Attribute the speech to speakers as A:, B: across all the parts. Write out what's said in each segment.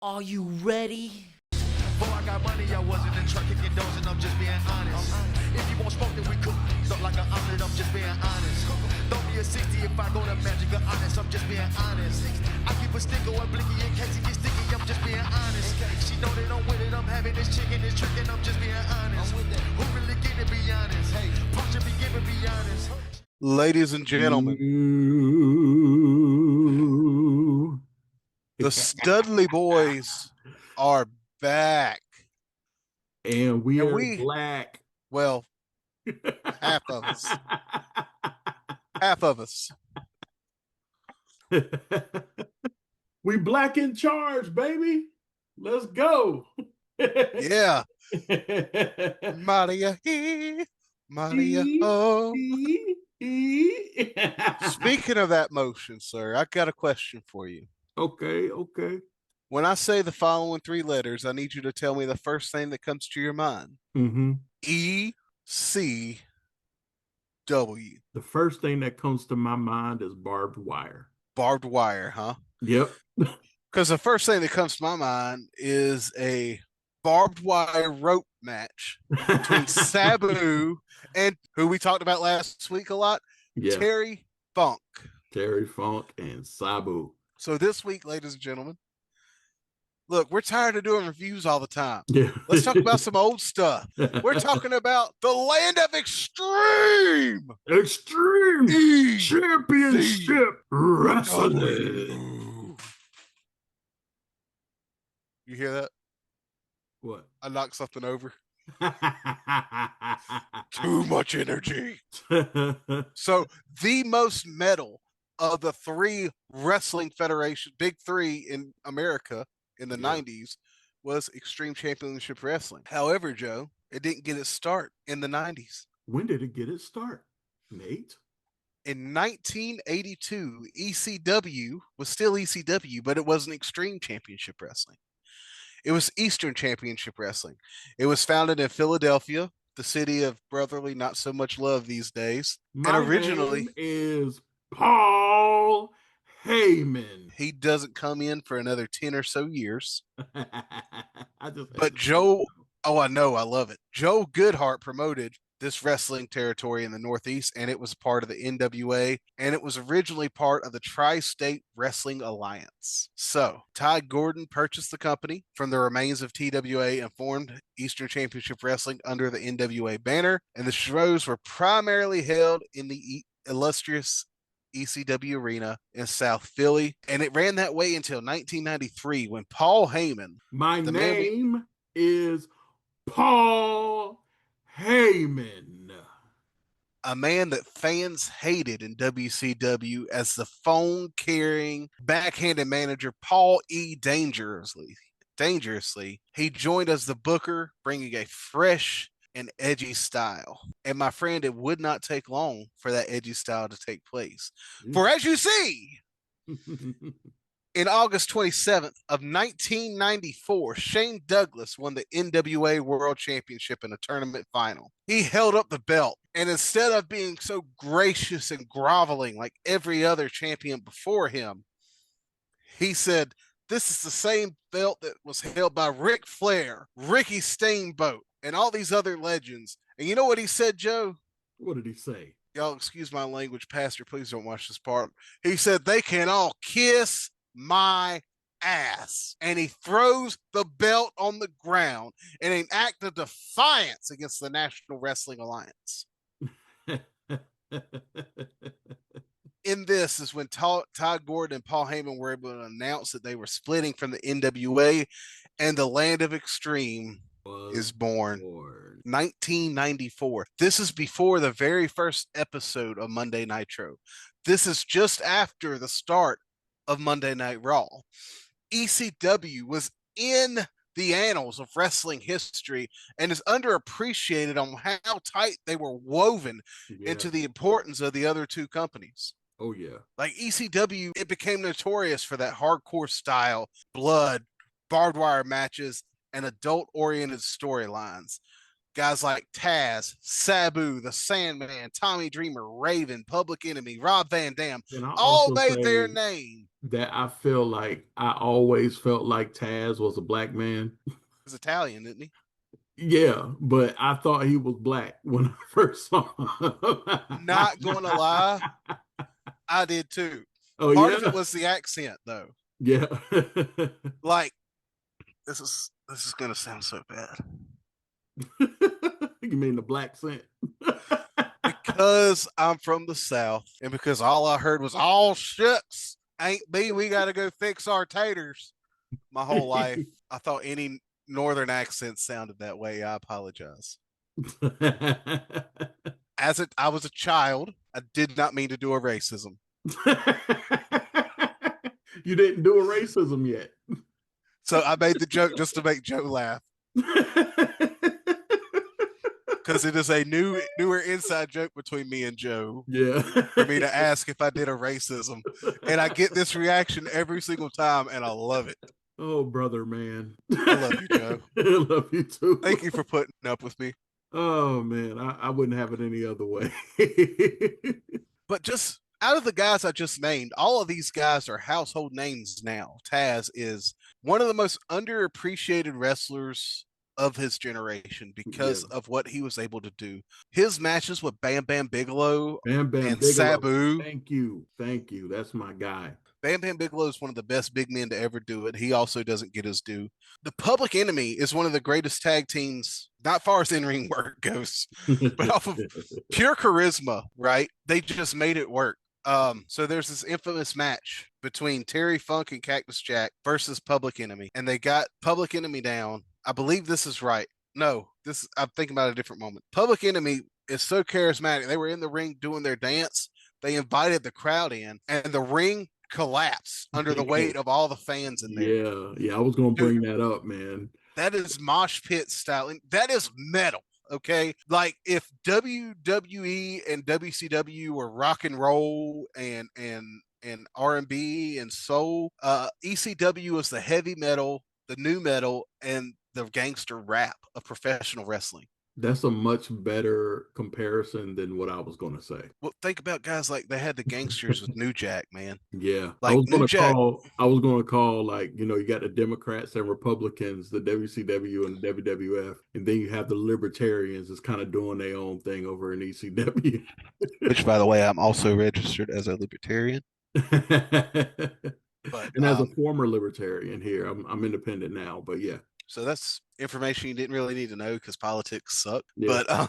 A: Are you ready?
B: Before I got money, I was in the truck kicking doors, and I'm just being honest. If you want smoke, then we cook up like an omelet, I'm just being honest. Throw me a 60 if I go to Magic or Honest, I'm just being honest. I keep a sticker or blicky in case it gets sticky, I'm just being honest. She know that I'm with it, I'm having this chicken, this trickin', I'm just being honest. Who really get to be honest? Hey, Punch be giving, be honest.
C: Ladies and gentlemen, the Studley Boys are back.
D: And we are black.
C: Well, half of us. Half of us.
D: We black in charge, baby. Let's go.
C: Yeah. Maria, Maria. Oh. Speaking of that motion, sir, I got a question for you.
D: Okay.
C: When I say the following three letters, I need you to tell me the first thing that comes to your mind.
D: Mm-hmm.
C: ECW.
D: The first thing that comes to my mind is barbed wire.
C: Barbed wire, huh?
D: Yep.
C: Because the first thing that comes to my mind is a barbed wire rope match between Sabu and who we talked about last week a lot, Terry Funk.
D: Terry Funk and Sabu.
C: So this week, ladies and gentlemen, look, we're tired of doing reviews all the time.
D: Yeah.
C: Let's talk about some old stuff. We're talking about the land of extreme
D: Championship Wrestling.
C: You hear that?
D: What?
C: I knocked something over. Too much energy. So the most metal of the three wrestling federation, big three in America in the 90s, was Extreme Championship Wrestling. However, Joe, it didn't get its start in the 90s.
D: When did it get its start, Nate?
C: In 1982, ECW was still ECW, but it wasn't Extreme Championship Wrestling. It was Eastern Championship Wrestling. It was founded in Philadelphia, the city of brotherly not so much love these days.
D: My
C: and originally
D: name is Paul Heyman.
C: He doesn't come in for another 10 or so years.
D: But
C: Joe, I know, I love it. Joe Goodhart promoted this wrestling territory in the Northeast, and it was part of the NWA, and it was originally part of the Tri-State Wrestling Alliance. So Ty Gordon purchased the company from the remains of TWA and formed Eastern Championship Wrestling under the NWA banner, and the shows were primarily held in the illustrious ECW Arena in South Philly, and it ran that way until 1993 when Paul Heyman.
D: My name is Paul Heyman.
C: A man that fans hated in WCW as the phone-carrying, backhanded manager Paul E. Dangerously. He joined as the booker, bringing a fresh and edgy style. And my friend, it would not take long for that edgy style to take place. For as you see, in August 27th of 1994, Shane Douglas won the NWA World Championship in a tournament final. He held up the belt, and instead of being so gracious and groveling like every other champion before him, he said, "This is the same belt that was held by Ric Flair, Ricky Steamboat, and all these other legends." And you know what he said, Joe?
D: What did he say?
C: Y'all excuse my language, Pastor. Please don't watch this part. He said, "They can all kiss my ass." And he throws the belt on the ground in an act of defiance against the National Wrestling Alliance. In this is when Ty Gordon and Paul Heyman were able to announce that they were splitting from the NWA, and the Land of Extreme is born. 1994. This is before the very first episode of Monday Nitro. This is just after the start of Monday Night Raw. ECW was in the annals of wrestling history and is underappreciated on how tight they were woven into the importance of the other two companies.
D: Oh, yeah.
C: Like ECW, it became notorious for that hardcore style, blood, barbed wire matches, and adult-oriented storylines. Guys like Taz, Sabu, the Sandman, Tommy Dreamer, Raven, Public Enemy, Rob Van Dam,
D: And I
C: all
D: also
C: made their
D: say
C: name.
D: that I feel like I always felt like Taz was a black man.
C: He's Italian, isn't he?
D: Yeah, but I thought he was black when I first saw him.
C: Not gonna lie, I did too.
D: Oh
C: Part of it
D: yeah,
C: was the accent, though.
D: yeah.
C: Like, this is gonna sound so bad.
D: You mean the black scent?
C: Because I'm from the South, and because all I heard was "all shucks, ain't be, we gotta go fix our taters." My whole life, I thought any northern accent sounded that way. I apologize. I was a child, I did not mean to do a racism.
D: You didn't do a racism yet.
C: So I made the joke just to make Joe laugh. Because it is a newer inside joke between me and Joe.
D: Yeah.
C: For me to ask if I did a racism. And I get this reaction every single time, and I love it.
D: Oh, brother, man.
C: I love you, Joe.
D: I love you too.
C: Thank you for putting up with me.
D: Oh, man. I wouldn't have it any other way.
C: But just out of the guys I just named, all of these guys are household names now. Taz is one of the most underappreciated wrestlers of his generation because of what he was able to do. His matches with Bam Bam Bigelow
D: Bam Bam
C: and
D: Bigelow.
C: Sabu.
D: Thank you. That's my guy.
C: Bam Bam Bigelow is one of the best big men to ever do it. He also doesn't get his due. The Public Enemy is one of the greatest tag teams, not far as in-ring work goes, but off of pure charisma, right? They just made it work. So there's this infamous match between Terry Funk and Cactus Jack versus Public Enemy, and they got Public Enemy down. I believe this is right. No, I'm thinking about a different moment. Public Enemy is so charismatic. They were in the ring doing their dance. They invited the crowd in, and the ring collapsed under the weight of all the fans in there.
D: Yeah. I was going to bring that up, man.
C: That is mosh pit styling. That is metal. Okay, like if WWE and WCW were rock and roll and R&B and soul, ECW was the heavy metal, the new metal, and the gangster rap of professional wrestling.
D: That's a much better comparison than what I was going to say.
C: Well, think about guys like they had the gangsters with New Jack, man.
D: Yeah.
C: Like
D: I was going to call like, you got the Democrats and Republicans, the WCW and the WWF, and then you have the libertarians that's kind of doing their own thing over in ECW.
C: Which, by the way, I'm also registered as a libertarian.
D: But as a former libertarian here, I'm independent now, but yeah.
C: So that's information you didn't really need to know because politics suck. Yeah. But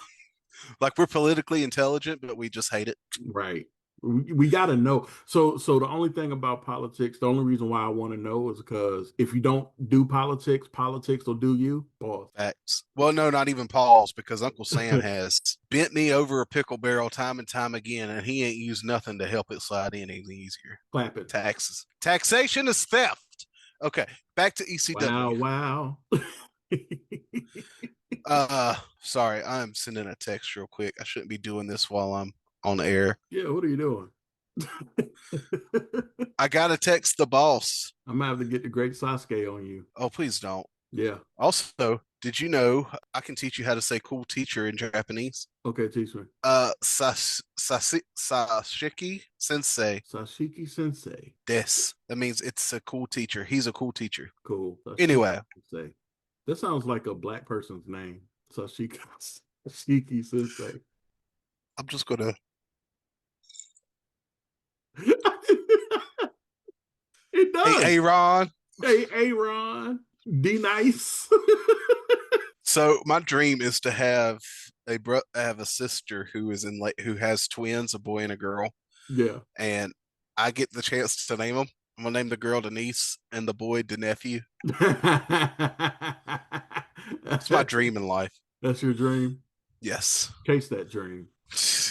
C: like we're politically intelligent, but we just hate it.
D: Right. We got to know. So the only thing about politics, the only reason why I want to know is because if you don't do politics will do you. Pause.
C: Facts. Well, no, not even pause, because Uncle Sam has bent me over a pickle barrel time and time again, and he ain't used nothing to help it slide in any easier.
D: Clap it.
C: Taxes. Taxation is theft. Okay, back to ECW.
D: Wow.
C: Sorry, I'm sending a text real quick. I shouldn't be doing this while I'm on the air.
D: Yeah, what are you doing?
C: I gotta text the boss.
D: I'm gonna have to get the great Sasuke on you.
C: Oh, please don't.
D: Yeah.
C: Also, did you know I can teach you how to say cool teacher in Japanese?
D: Okay, teach me.
C: Sashiki sensei.
D: Sashiki sensei.
C: Des. That means it's a cool teacher. He's a cool teacher.
D: Cool. Sashiki
C: anyway.
D: Sensei. That sounds like a black person's name. Sashiki sensei.
C: I'm just gonna.
D: It does.
C: Hey, Aaron.
D: Hey, Aaron. D nice.
C: So my dream is to have a sister who has twins, a boy and a girl.
D: Yeah.
C: And I get the chance to name them. I'm gonna name the girl Denise and the boy Denephew. It's my dream in life.
D: That's your dream?
C: Yes.
D: Chase that dream.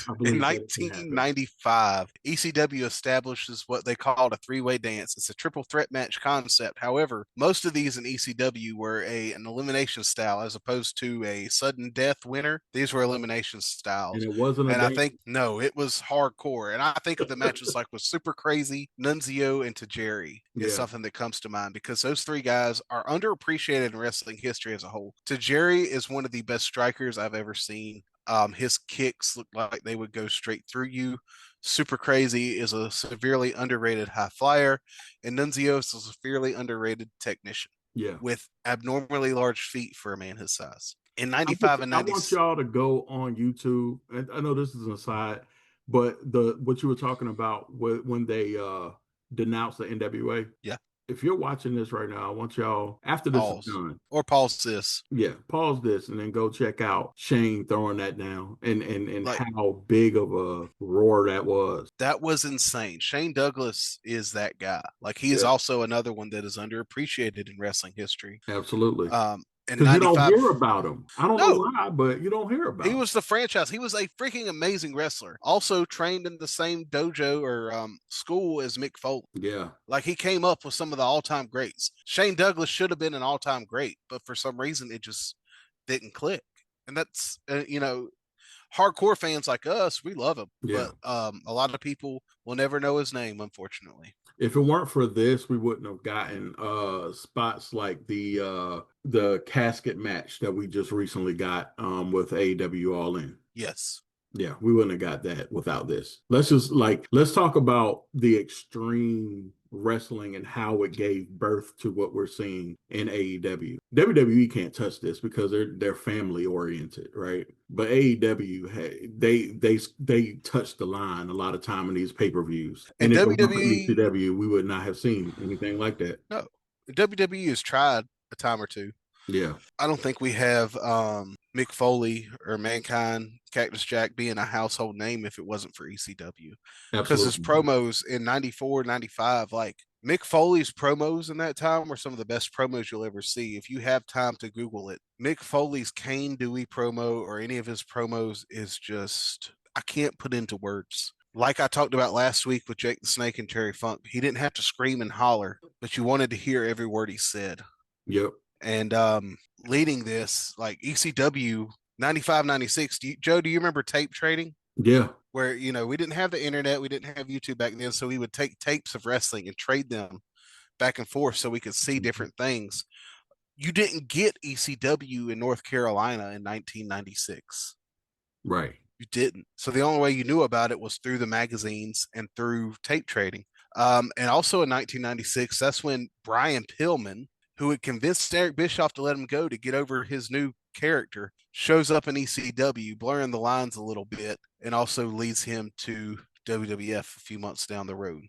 D: I
C: In
D: believe that can happen.
C: 1995, ECW establishes what they called a three-way dance. It's a triple threat match concept. However, most of these in ECW were an elimination style as opposed to a sudden death winner. These were elimination
D: And
C: styles.
D: it wasn't a
C: And I
D: dance.
C: think, no, it was hardcore. And I think of the matches like with Super Crazy, Nunzio, and Tajiri is something that comes to mind because those three guys are underappreciated in wrestling history as a whole. Tajiri is one of the best strikers I've ever seen. His kicks look like they would go straight through you. Super Crazy is a severely underrated high flyer, and Nunzio is a severely underrated technician.
D: Yeah.
C: With abnormally large feet for a man his size. In 95 and 90.
D: I want y'all to go on YouTube. And I know this is an aside, but what you were talking about when they denounced the NWA.
C: Yeah.
D: If you're watching this right now, I want y'all, after this is done.
C: Or pause this.
D: Yeah, pause this and then go check out Shane throwing that down and
C: Like,
D: how big of a roar that was.
C: That was insane. Shane Douglas is that guy. Like, he is also another one that is underappreciated in wrestling history.
D: Absolutely.
C: And
D: because you don't hear about him. I don't know why, but you don't hear about him.
C: He was the franchise. He was a freaking amazing wrestler. Also trained in the same dojo or school as Mick Foley.
D: Yeah.
C: Like, he came up with some of the all-time greats. Shane Douglas should have been an all-time great, but for some reason it just didn't click. And that's, hardcore fans like us, we love him.
D: Yeah.
C: But a lot of people will never know his name, unfortunately.
D: If it weren't for this, we wouldn't have gotten spots like the casket match that we just recently got with AEW All In.
C: Yes.
D: Yeah, we wouldn't have got that without this. Let's talk about the extreme wrestling and how it gave birth to what we're seeing in AEW. WWE can't touch this because they're family oriented, right? But AEW, they touched the line a lot of time in these pay-per-views. And if it weren't for ECW, we would not have seen anything like that.
C: No, WWE has tried a time or two.
D: Yeah.
C: I don't think we have Mick Foley or Mankind, Cactus Jack being a household name if it wasn't for ECW. Because his promos in 94, 95, like Mick Foley's promos in that time were some of the best promos you'll ever see. If you have time to Google it, Mick Foley's Kane Dewey promo or any of his promos is just, I can't put into words. Like I talked about last week with Jake the Snake and Terry Funk, he didn't have to scream and holler, but you wanted to hear every word he said.
D: Yep.
C: And leading this, like ECW 95, 96, Joe, do you remember tape trading?
D: Yeah.
C: Where, we didn't have the internet, we didn't have YouTube back then, so we would take tapes of wrestling and trade them back and forth so we could see different things. You didn't get ECW in North Carolina in 1996.
D: Right.
C: You didn't. So the only way you knew about it was through the magazines and through tape trading. And also in 1996, that's when Brian Pillman, who had convinced Eric Bischoff to let him go to get over his new character, shows up in ECW, blurring the lines a little bit, and also leads him to WWF a few months down the road.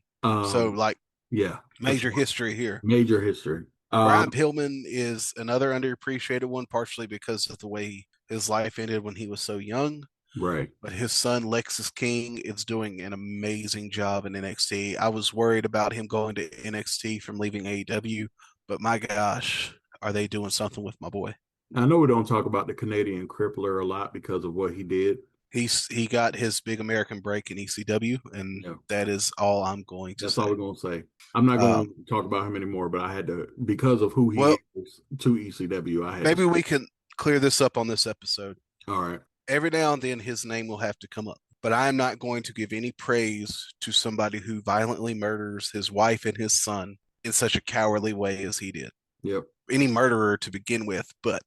C: Major history here.
D: Major history.
C: Brian Pillman is another underappreciated one, partially because of the way his life ended when he was so young.
D: Right.
C: But his son, Lexus King, is doing an amazing job in NXT. I was worried about him going to NXT from leaving AEW. But my gosh, are they doing something with my boy?
D: I know we don't talk about the Canadian Crippler a lot because of what he did.
C: He got his big American break in ECW, and that is all I'm going to say.
D: That's all we're going to say. I'm not going to talk about him anymore, but I had to, because of who he is to ECW.
C: Maybe we can clear this up on this episode.
D: All right.
C: Every now and then his name will have to come up, but I am not going to give any praise to somebody who violently murders his wife and his son in such a cowardly way as he did.
D: Yep.
C: Any murderer to begin with, but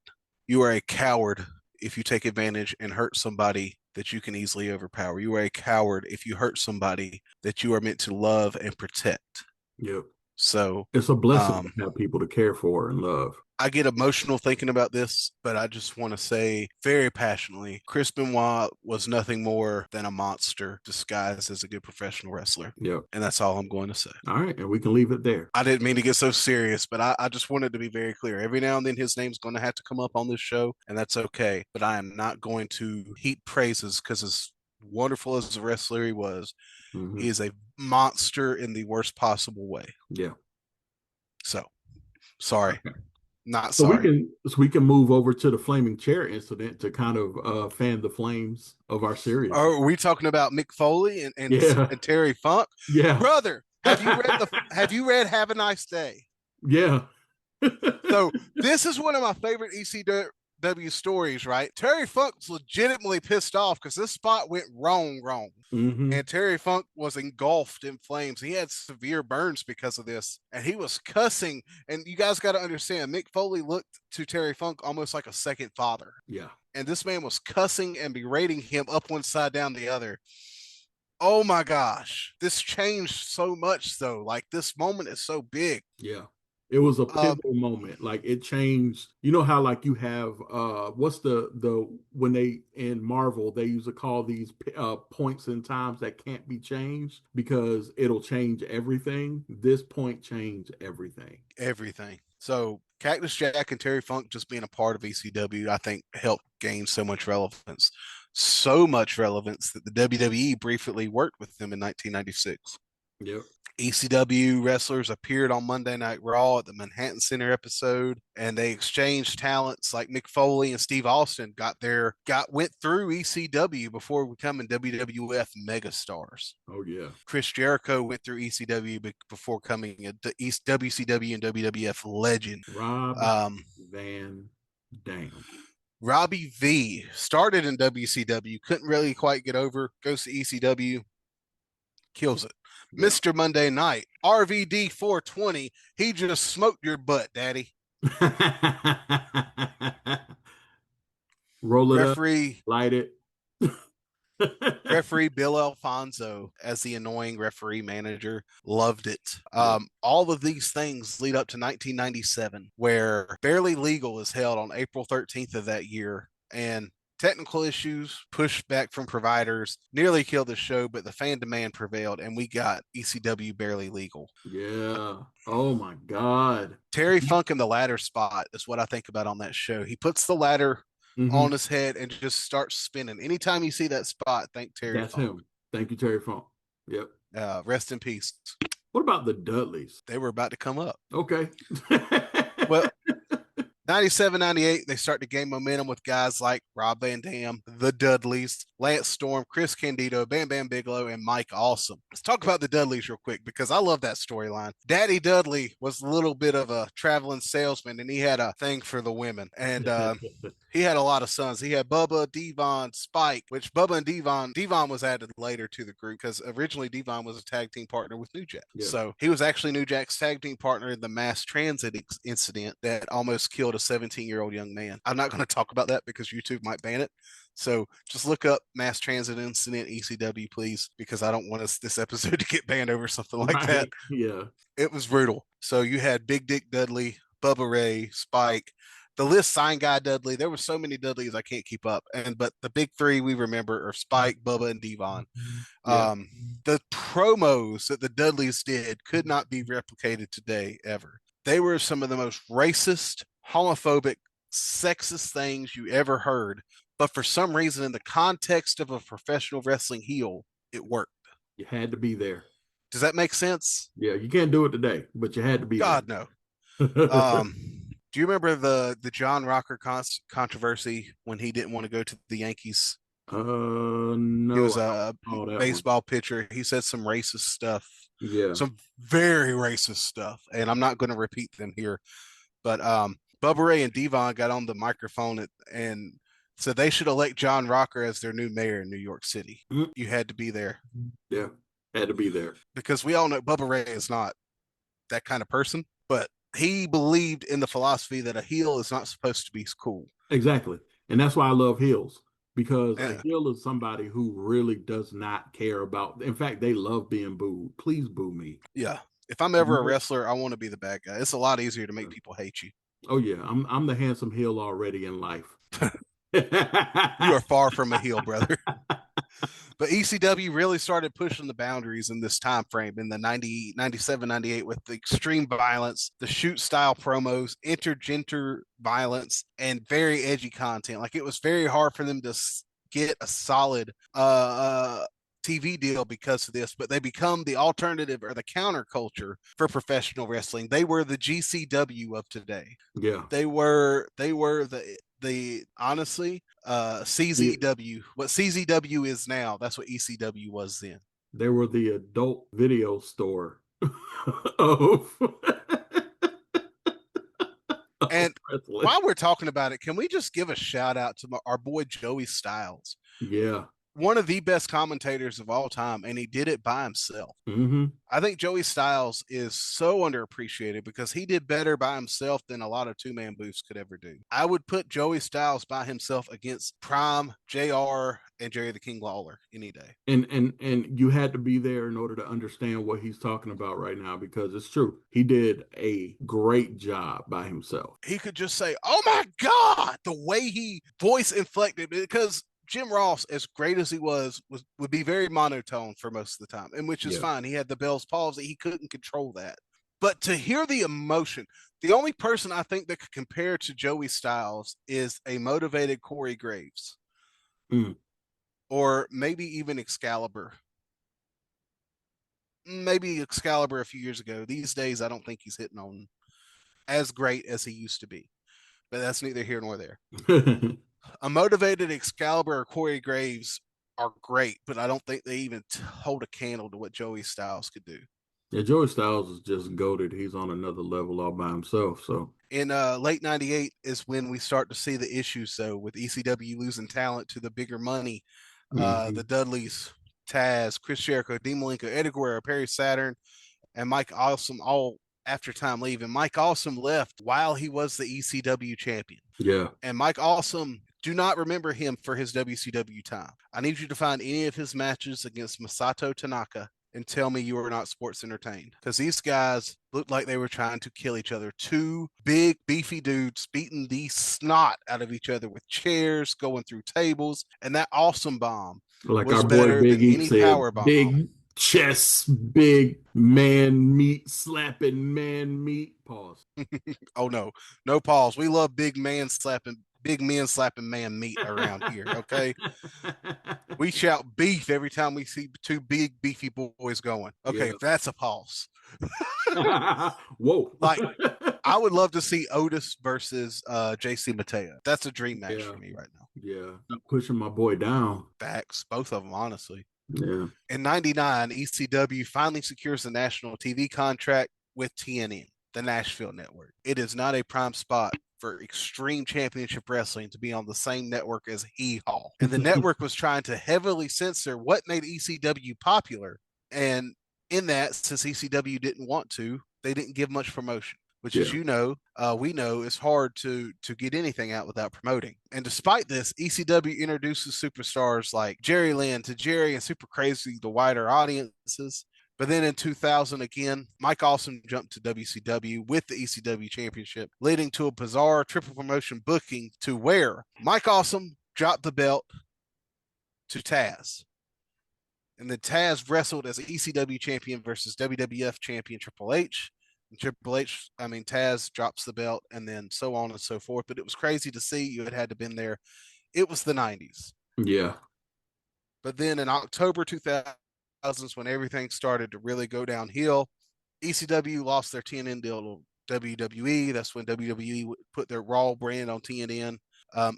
C: you are a coward if you take advantage and hurt somebody that you can easily overpower. You are a coward if you hurt somebody that you are meant to love and protect.
D: Yep.
C: So
D: it's a blessing to have people to care for and love.
C: I get emotional thinking about this, but I just want to say very passionately, Chris Benoit was nothing more than a monster disguised as a good professional wrestler.
D: Yep.
C: And that's all I'm going to say.
D: All right. And we can leave it there.
C: I didn't mean to get so serious, but I just wanted to be very clear. Every now and then his name's going to have to come up on this show, and that's okay. But I am not going to heap praises because as wonderful as a wrestler he was, he is a monster in the worst possible way.
D: Yeah.
C: So, sorry.
D: Okay.
C: Not
D: So
C: sorry.
D: we can move over to the flaming chair incident to kind of fan the flames of our series.
C: Are we talking about Mick Foley
D: Yeah.
C: and Terry Funk?
D: Yeah.
C: Brother, have you read Have a Nice Day?
D: Yeah.
C: So this is one of my favorite ECW stories, right? Terry Funk's legitimately pissed off because this spot went wrong.
D: Mm-hmm.
C: And Terry Funk was engulfed in flames. He had severe burns because of this, and he was cussing. And you guys got to understand, Mick Foley looked to Terry Funk almost like a second father.
D: Yeah.
C: And this man was cussing and berating him up one side, down the other. Oh my gosh, this changed so much though. Like this moment is so big.
D: Yeah. It was a pivotal moment. Like it changed. You know how like you have what's the when they in Marvel they used to call these points in times that can't be changed because it'll change everything. This point changed everything.
C: Everything. So Cactus Jack and Terry Funk just being a part of ECW, I think, helped gain so much relevance. So much relevance that the WWE briefly worked with them in 1996.
D: Yep.
C: ECW wrestlers appeared on Monday Night Raw at the Manhattan Center episode, and they exchanged talents like Mick Foley and Steve Austin went through ECW before becoming WWF megastars.
D: Oh yeah.
C: Chris Jericho went through ECW before becoming a WCW and WWF legend.
D: Rob Van Dam.
C: Robbie V started in WCW, couldn't really quite get over, goes to ECW, kills it. Yeah. Mr. Monday Night, RVD 420, he just smoked your butt, daddy.
D: Roll it
C: referee,
D: up, light it.
C: Referee Bill Alfonso as the annoying referee manager, loved it. All of these things lead up to 1997, where Barely Legal is held on April 13th of that year, and technical issues, pushback from providers, nearly killed the show, but the fan demand prevailed, and we got ECW Barely Legal.
D: Yeah. Oh my God.
C: Terry Funk in the ladder spot is what I think about on that show. He puts the ladder on his head and just starts spinning. Anytime you see that spot, thank Terry
D: That's
C: Funk.
D: him. Thank you, Terry Funk. Yep.
C: Rest in peace.
D: What about the Dudleys?
C: They were about to come up.
D: Okay.
C: Well, 97, 98, they start to gain momentum with guys like Rob Van Dam, the Dudleys, Lance Storm, Chris Candido, Bam Bam Bigelow, and Mike Awesome. Let's talk about the Dudleys real quick because I love that storyline. Daddy Dudley was a little bit of a traveling salesman, and he had a thing for the women. And he had a lot of sons. He had Bubba, Devon, Spike, which Bubba and Devon was added later to the group because originally Devon was a tag team partner with New Jack. Yeah. So he was actually New Jack's tag team partner in the mass transit incident that almost killed a 17-year-old young man. I'm not going to talk about that because YouTube might ban it. So just look up mass transit incident ECW, please, because I don't want this episode to get banned over something like that.
D: Yeah.
C: It was brutal. So you had Big Dick Dudley, Bubba Ray, Spike, the list, Sign Guy Dudley. There were so many Dudleys I can't keep up. But the big three we remember are Spike, Bubba, and Devon. Yeah. The promos that the Dudleys did could not be replicated today ever. They were some of the most racist, homophobic, sexist things you ever heard. But for some reason, in the context of a professional wrestling heel, it worked.
D: You had to be there.
C: Does that make sense?
D: Yeah, you can't do it today, but you had to be
C: God,
D: there.
C: No. Do you remember the John Rocker controversy when he didn't want to go to the Yankees?
D: No.
C: He was a baseball pitcher. He said some racist stuff.
D: Yeah.
C: Some very racist stuff. And I'm not going to repeat them here. But Bubba Ray and Devon got on the microphone and said they should elect John Rocker as their new mayor in New York City. Mm-hmm. You had to be there.
D: Yeah, had to be there.
C: Because we all know Bubba Ray is not that kind of person. But he believed in the philosophy that a heel is not supposed to be cool.
D: Exactly. And that's why I love heels, because a heel is somebody who really does not care about, in fact, they love being booed. Please boo me.
C: Yeah. If I'm ever a wrestler, I want to be the bad guy. It's a lot easier to make people hate you.
D: Oh yeah. I'm the handsome heel already in life.
C: You are far from a heel, brother. But ECW really started pushing the boundaries in this time frame in the 97, 98 with the extreme violence, the shoot style promos, intergender violence, and very edgy content. Like it was very hard for them to get a solid TV deal because of this, but they become the alternative or the counterculture for professional wrestling. They were the GCW of today.
D: Yeah.
C: They were the honestly CZW. What CZW is now, that's what ECW was then.
D: They were the adult video store of
C: And
D: wrestling.
C: while we're talking about it, can we just give a shout out to our boy Joey Styles?
D: Yeah.
C: One of the best commentators of all time, and he did it by himself.
D: Mm-hmm.
C: I think Joey Styles is so underappreciated because he did better by himself than a lot of two-man booths could ever do. I would put Joey Styles by himself against Prime, JR, and Jerry the King Lawler any day.
D: And you had to be there in order to understand what he's talking about right now, because it's true. He did a great job by himself.
C: He could just say, "Oh my God," the way he voice inflected, because Jim Ross, as great as he would be very monotone for most of the time, and which is fine. He had the Bell's palsy. He couldn't control that. But to hear the emotion, the only person I think that could compare to Joey Styles is a motivated Corey Graves. Or maybe even Excalibur. Maybe Excalibur a few years ago. These days, I don't think he's hitting on as great as he used to be. But that's neither here nor there. A motivated Excalibur or Corey Graves are great, but I don't think they even hold a candle to what Joey Styles could do.
D: Yeah, Joey Styles is just goated. He's on another level all by himself. So
C: in late '98 is when we start to see the issues, though, with ECW losing talent to the bigger money. The Dudleys, Taz, Chris Jericho, Dean Malenko, Eddie Guerrero, Perry Saturn, and Mike Awesome all after time leaving. Mike Awesome left while he was the ECW champion.
D: Yeah.
C: And Mike Awesome, do not remember him for his WCW time. I need you to find any of his matches against Masato Tanaka and tell me you are not sports entertained. Because these guys looked like they were trying to kill each other. Two big, beefy dudes beating the snot out of each other with chairs, going through tables. And that Awesome Bomb
D: like
C: was
D: our
C: better
D: boy Big
C: than
D: E
C: any
D: said,
C: power bomb.
D: Big chest, big man meat, slapping man meat. Pause.
C: Oh, no pause. We love big men slapping man meat around here, okay? We shout beef every time we see two big beefy boys going. Okay, That's a pause.
D: Whoa.
C: Like, I would love to see Otis versus JC Mateo. That's a dream match for me right now.
D: Yeah. I'm pushing my boy down.
C: Facts, both of them, honestly.
D: Yeah.
C: In '99, ECW finally secures a national TV contract with TNN, the Nashville network. It is not a prime spot for Extreme Championship Wrestling to be on the same network as Hee Haw. And the network was trying to heavily censor what made ECW popular. And in that, since ECW didn't want to, they didn't give much promotion, which, as you know, we know is hard to get anything out without promoting. And despite this, ECW introduces superstars like Jerry Lynn to Jerry and Super Crazy to wider audiences. But then in 2000, again, Mike Awesome jumped to WCW with the ECW Championship, leading to a bizarre triple promotion booking to where Mike Awesome dropped the belt to Taz. And then Taz wrestled as ECW champion versus WWF champion Triple H. And Taz drops the belt and then so on and so forth. But it was crazy to see. You had to been there. It was the 90s.
D: Yeah.
C: But then in October 2000, when everything started to really go downhill, ECW lost their TNN deal to WWE. That's when WWE put their Raw brand on TNN.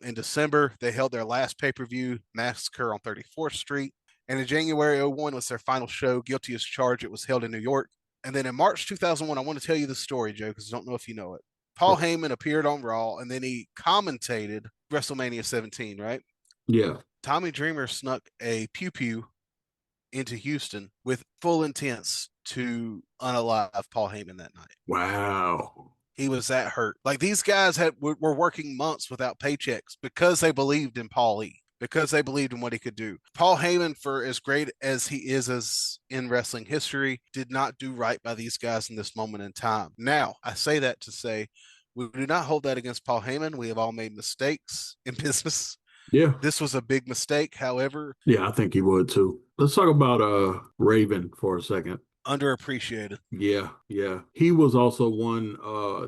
C: In December, they held their last pay-per-view, Massacre on 34th Street. And in January 2001 was their final show, Guilty as Charged. It was held in New York. And then in March 2001, I want to tell you the story, Joe, because I don't know if you know it. Paul Heyman appeared on Raw, and then he commentated WrestleMania 17, right?
D: Yeah.
C: Tommy Dreamer snuck a pew-pew into Houston with full intents to unalive Paul Heyman that night.
D: Wow.
C: He was that hurt. Like, these guys were working months without paychecks because they believed in Paul E, because they believed in what he could do. Paul Heyman, for as great as he is as in wrestling history, did not do right by these guys in this moment in time. Now, I say that to say we do not hold that against Paul Heyman. We have all made mistakes in business.
D: Yeah.
C: This was a big mistake. However,
D: yeah, I think he would too. Let's talk about Raven for a second.
C: Underappreciated.
D: Yeah. He was also one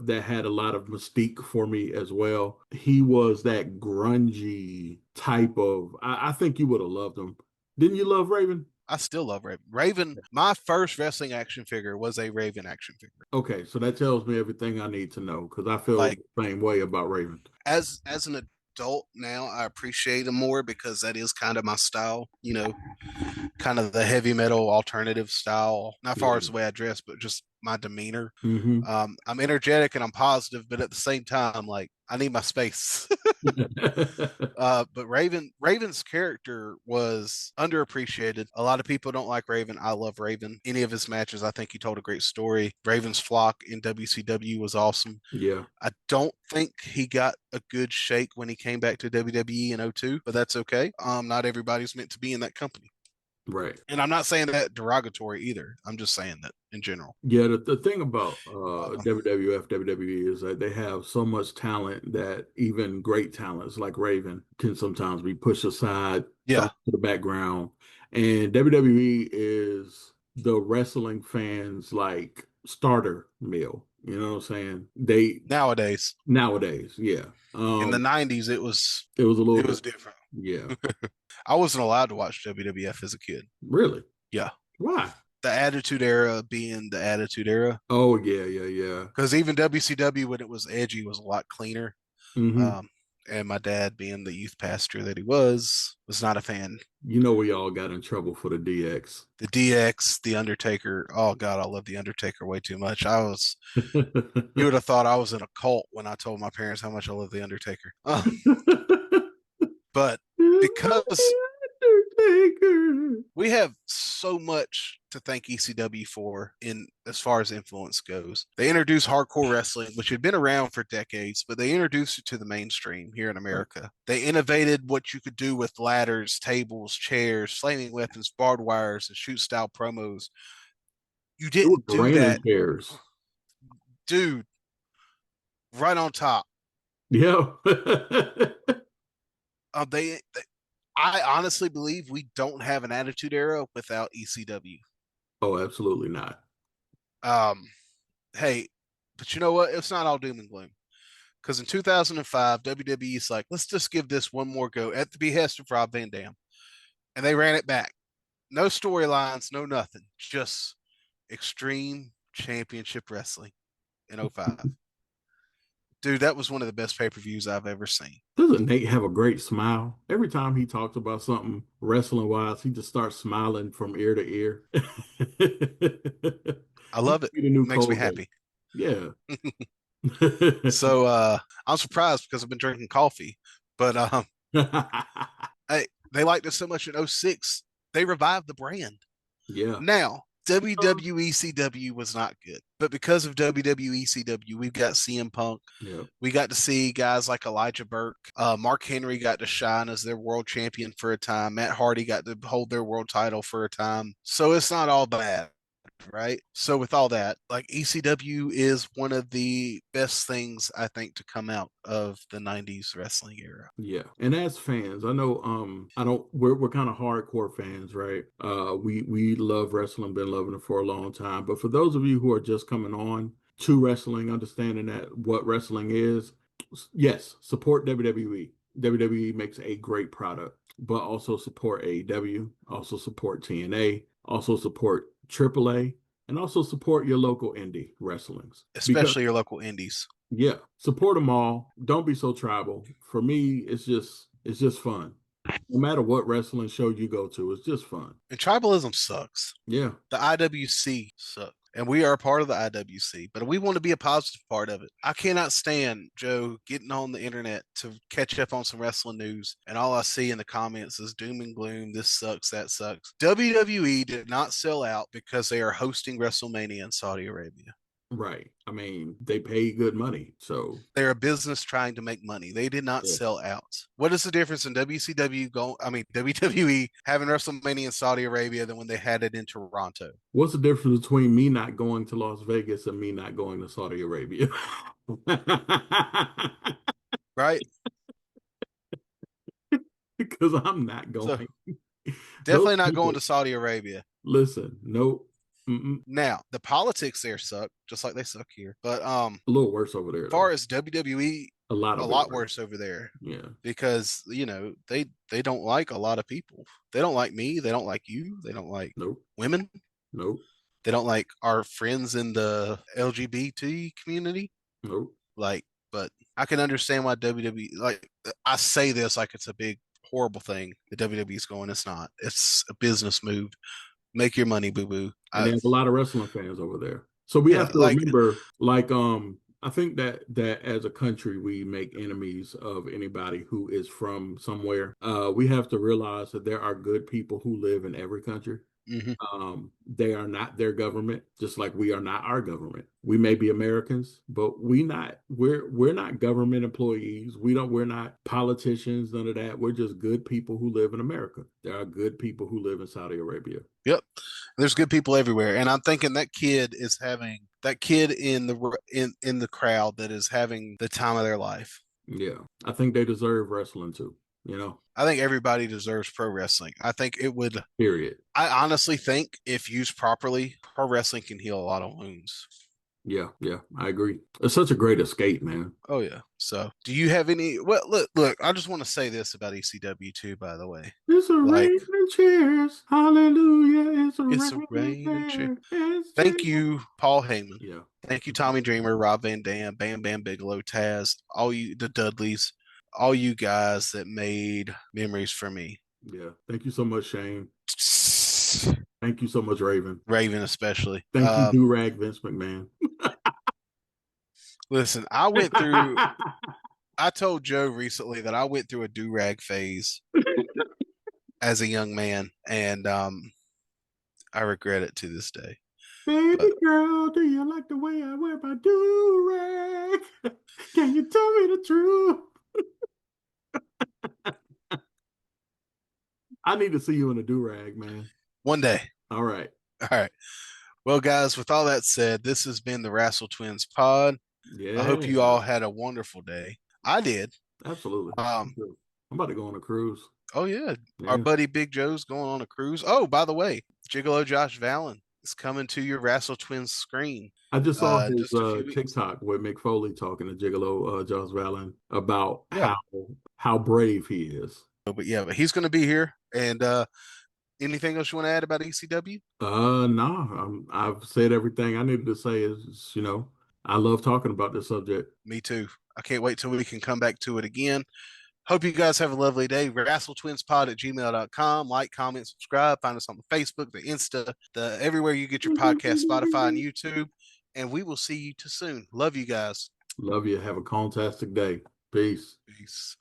D: that had a lot of mystique for me as well. He was that grungy type of. I think you would have loved him. Didn't you love Raven?
C: I still love Raven. Raven, my first wrestling action figure was a Raven action figure.
D: Okay, so that tells me everything I need to know because I feel
C: Like,
D: the same way about Raven.
C: As an adult now, I appreciate him more because that is kind of my style, kind of the heavy metal alternative style. Not far as the way I dress, but just my demeanor.
D: Mm-hmm.
C: I'm energetic and I'm positive, but at the same time, like I need my space. But Raven's character was underappreciated. A lot of people don't like Raven. I love Raven. Any of his matches, I think he told a great story. Raven's flock in WCW was awesome.
D: Yeah.
C: I don't think he got a good shake when he came back to WWE in 02, but that's okay. Not everybody's meant to be in that company.
D: Right.
C: And I'm not saying that derogatory either. I'm just saying that in general.
D: Yeah, the thing about WWF, WWE is that they have so much talent that even great talents like Raven can sometimes be pushed aside to the background. And WWE is the wrestling fans like starter meal. You know what I'm saying?
C: Nowadays,
D: yeah.
C: In the 90s, it was
D: a little
C: bit different.
D: Yeah.
C: I wasn't allowed to watch WWF as a kid.
D: Really?
C: Yeah.
D: Why?
C: The Attitude Era being the Attitude Era.
D: Oh, yeah.
C: Because even WCW, when it was edgy, was a lot cleaner.
D: Mm-hmm.
C: And my dad, being the youth pastor that he was not a fan.
D: You know, we all got in trouble for the DX.
C: The DX, The Undertaker. Oh, God, I love The Undertaker way too much. You would have thought I was in a cult when I told my parents how much I love The Undertaker. But because we have so much to thank ECW for in as far as influence goes. They introduced hardcore wrestling, which had been around for decades, but they introduced it to the mainstream here in America. Right. They innovated what you could do with ladders, tables, chairs, flaming weapons, barbed wires, and shoot style promos. You didn't do that.
D: Chairs.
C: Dude, right on top.
D: Yeah.
C: I honestly believe we don't have an Attitude Era without ECW.
D: Oh, absolutely not.
C: Hey, but you know what? It's not all doom and gloom. Because in 2005, WWE's like, let's just give this one more go at the behest of Rob Van Dam. And they ran it back. No storylines, no nothing. Just Extreme Championship Wrestling in 05. Dude, that was one of the best pay-per-views I've ever seen.
D: Doesn't Nate have a great smile? Every time he talks about something wrestling-wise, he just starts smiling from ear to ear.
C: I love it. It makes me happy.
D: Yeah.
C: So I'm surprised because I've been drinking coffee. But hey, they liked us so much in 06, they revived the brand.
D: Yeah.
C: Now, WWECW was not good, but because of WWECW, we've got CM Punk.
D: Yep.
C: We got to see guys like Elijah Burke. Mark Henry got to shine as their world champion for a time. Matt Hardy got to hold their world title for a time. So it's not all bad, right? So with all that, like ECW is one of the best things I think to come out of the 90s wrestling era.
D: Yeah. And as fans, I know we're kind of hardcore fans, right? We love wrestling, been loving it for a long time. But for those of you who are just coming on to wrestling, understanding that what wrestling is, yes, support WWE. WWE makes a great product, but also support AEW, also support TNA, also support AAA, and also support your local indie wrestlings.
C: Especially your local indies.
D: Yeah. Support them all. Don't be so tribal. For me, it's just fun. No matter what wrestling show you go to, it's just fun.
C: And tribalism sucks.
D: Yeah.
C: The IWC sucks. And we are a part of the IWC, but we want to be a positive part of it. I cannot stand, Joe, getting on the internet to catch up on some wrestling news, and all I see in the comments is doom and gloom, this sucks, that sucks. WWE did not sell out because they are hosting WrestleMania in Saudi Arabia.
D: Right. I mean, they pay good money, so
C: they're a business trying to make money. They did not sell out. What is the difference in WWE having WrestleMania in Saudi Arabia than when they had it in Toronto?
D: What's the difference between me not going to Las Vegas and me not going to Saudi Arabia?
C: Right?
D: Because I'm not going.
C: So, definitely not going to Saudi Arabia.
D: Listen, nope. Mm-mm.
C: Now, the politics there suck, just like they suck here. But
D: a little worse over there.
C: As far as WWE
D: A lot
C: a
D: of
C: lot
D: it,
C: worse over there.
D: Yeah.
C: Because, they don't like a lot of people. They don't like me. They don't like you. They don't like
D: Nope.
C: women.
D: Nope.
C: They don't like our friends in the LGBT community.
D: Nope.
C: Like, but I can understand why WWE, like, I say this like it's a big, horrible thing. The WWE is going, it's not. It's a business move. Make your money, boo boo.
D: And they have a lot of wrestling fans over there. So we
C: Yeah,
D: have to
C: like,
D: remember, I think that as a country we make enemies of anybody who is from somewhere. We have to realize that there are good people who live in every country.
C: mhm.
D: They are not their government, just like we are not our government. We may be Americans, but we're not government employees. We're not politicians, none of that. We're just good people who live in America. There are good people who live in Saudi Arabia.
C: Yep. There's good people everywhere. And I'm thinking that kid in the crowd that is having the time of their life.
D: Yeah. I think they deserve wrestling too,
C: I think everybody deserves pro wrestling. I think it would.
D: period.
C: I honestly think if used properly, pro wrestling can heal a lot of wounds.
D: Yeah, I agree. It's such a great escape, man.
C: Oh yeah. So, do you have any? Well, look. I just want to say this about ECW too. By the way,
D: It's a
C: like,
D: rain and cheers. Hallelujah. It's
C: it's a
D: a
C: rain and cheer.
D: cheers.
C: Thank you, Paul Heyman.
D: Yeah.
C: Thank you, Tommy Dreamer, Rob Van Dam, Bam Bam Bigelow, Taz, all you, the Dudleys, all you guys that made memories for me.
D: Yeah. Thank you so much, Shane. Thank you so much, Raven.
C: Raven especially.
D: Thank you, Do-Rag Vince McMahon.
C: Listen, I told Joe recently that I went through a do-rag phase as a young man, and I regret it to this day.
D: Baby girl, do you like the way I wear my do-rag? Can you tell me the truth? I need to see you in a do-rag, man.
C: One day.
D: All right.
C: Well, guys, with all that said, this has been the Wrassle Twins Pod.
D: Yeah.
C: I hope you all had a wonderful day. I did.
D: Absolutely. I'm about to go on a cruise.
C: Oh, yeah. Our buddy Big Joe's going on a cruise. Oh, by the way, Gigolo Josh Vallon is coming to your Wrassle Twins screen.
D: I just saw his TikTok with Mick Foley talking to Gigolo Josh Vallon about how brave he is.
C: But he's going to be here. And anything else you want to add about ECW?
D: No. I've said everything I needed to say. Is I love talking about this subject.
C: Me too. I can't wait till we can come back to it again. Hope you guys have a lovely day. WrassleTwinsPod@gmail.com. Like, comment, subscribe. Find us on the Facebook, the Insta, everywhere you get your podcast, Spotify, and YouTube. And we will see you too soon. Love you guys.
D: Love you. Have a fantastic day. Peace.
C: Peace.